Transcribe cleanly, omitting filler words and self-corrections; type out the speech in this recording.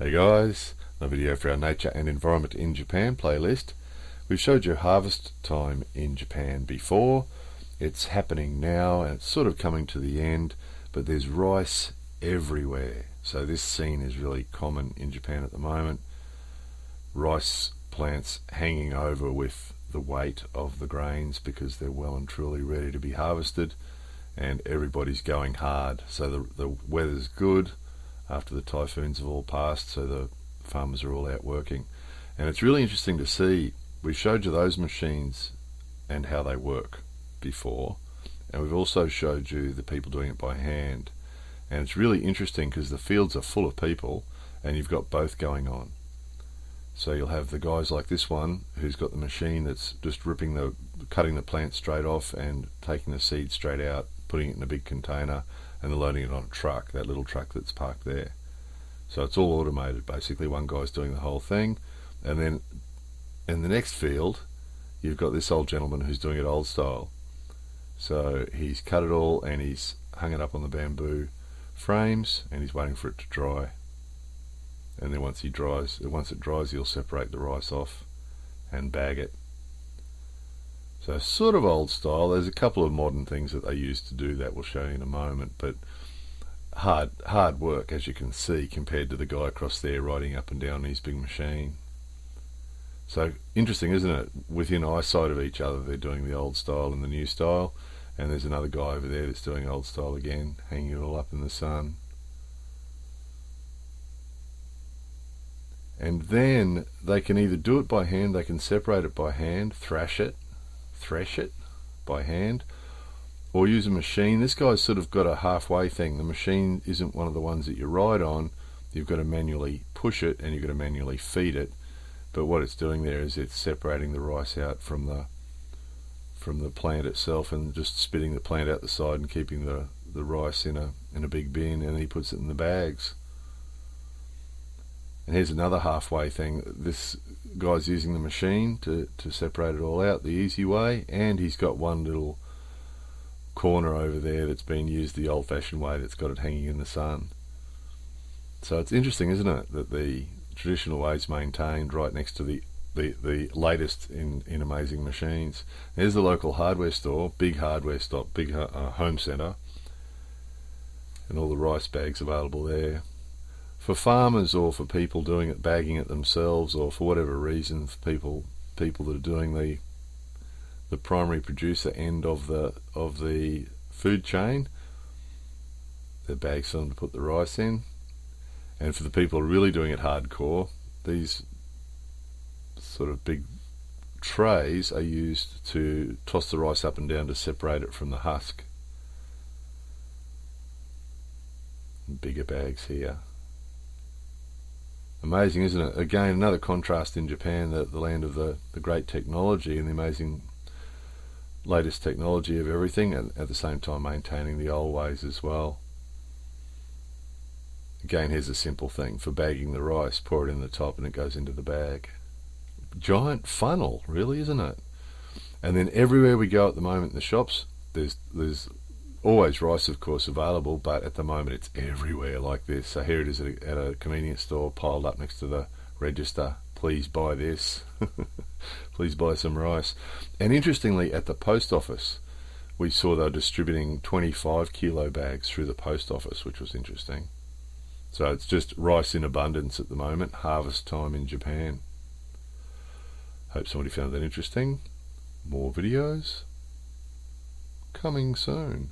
Hey guys, another video for our Nature and Environment in Japan playlist. We've showed you harvest time in Japan before. It's happening now and it's sort of coming to the end, but there's rice everywhere. So this scene is really common in Japan at the moment. Rice plants hanging over with the weight of the grains because they're well and truly ready to be harvested, and everybody's going hard. So the weather's good after the typhoons have all passed, so the farmers are all out working. And it's really interesting to see. We showed you those machines and how they work before, and we've also showed you the people doing it by hand. And it's really interesting because the fields are full of people and you've got both going on. So you'll have the guys like this one who's got the machine that's just cutting the plant straight off and taking the seed straight out, putting it in a big container, and they're loading it on a truck, that little truck that's parked there. So it's all automated basically. One guy's doing the whole thing. And then in the next field you've got this old gentleman who's doing it old style. So he's cut it all and he's hung it up on the bamboo frames and he's waiting for it to dry. And then once it dries, he'll separate the rice off and bag it. So sort of old style. There's a couple of modern things that they use to do that we'll show you in a moment, but hard work, as you can see, compared to the guy across there riding up and down his big machine. So interesting, isn't it? Within eyesight of each other, they're doing the old style and the new style, and there's another guy over there that's doing old style again, hanging it all up in the sun. And then they can either do it by hand, they can separate it by hand, thresh it by hand, or use a machine. This guy's sort of got a halfway thing. The machine isn't one of the ones that you ride on. You've got to manually push it and you've got to manually feed it. But what it's doing there is it's separating the rice out from the plant itself and just spitting the plant out the side and keeping the rice in a big bin, and he puts it in the bags. And here's another halfway thing. This guy's using the machine to separate it all out the easy way, and he's got one little corner over there that's been used the old-fashioned way, that's got it hanging in the sun. So it's interesting, isn't it, that the traditional way's maintained right next to the latest in amazing machines. There's the local hardware store, big hardware store, big home centre, and all the rice bags available there. For farmers or for people doing it, bagging it themselves, or for whatever reason, for people that are doing the primary producer end of the food chain, the bags for them to put the rice in. And for the people who are really doing it hardcore, these sort of big trays are used to toss the rice up and down to separate it from the husk. Bigger bags here. Amazing, isn't it? Again, another contrast in Japan, the land of the great technology and the amazing latest technology of everything, and at the same time maintaining the old ways as well. Again, here's a simple thing for bagging the rice. Pour it in the top and it goes into the bag. Giant funnel, really, isn't it? And then everywhere we go at the moment in the shops, there's always rice, of course, available, but at the moment it's everywhere like this. So here it is at a convenience store, piled up next to the register. Please buy this. Please buy some rice. And interestingly, at the post office, we saw they were distributing 25 kilo bags through the post office, which was interesting. So it's just rice in abundance at the moment, harvest time in Japan. Hope somebody found that interesting. More videos coming soon.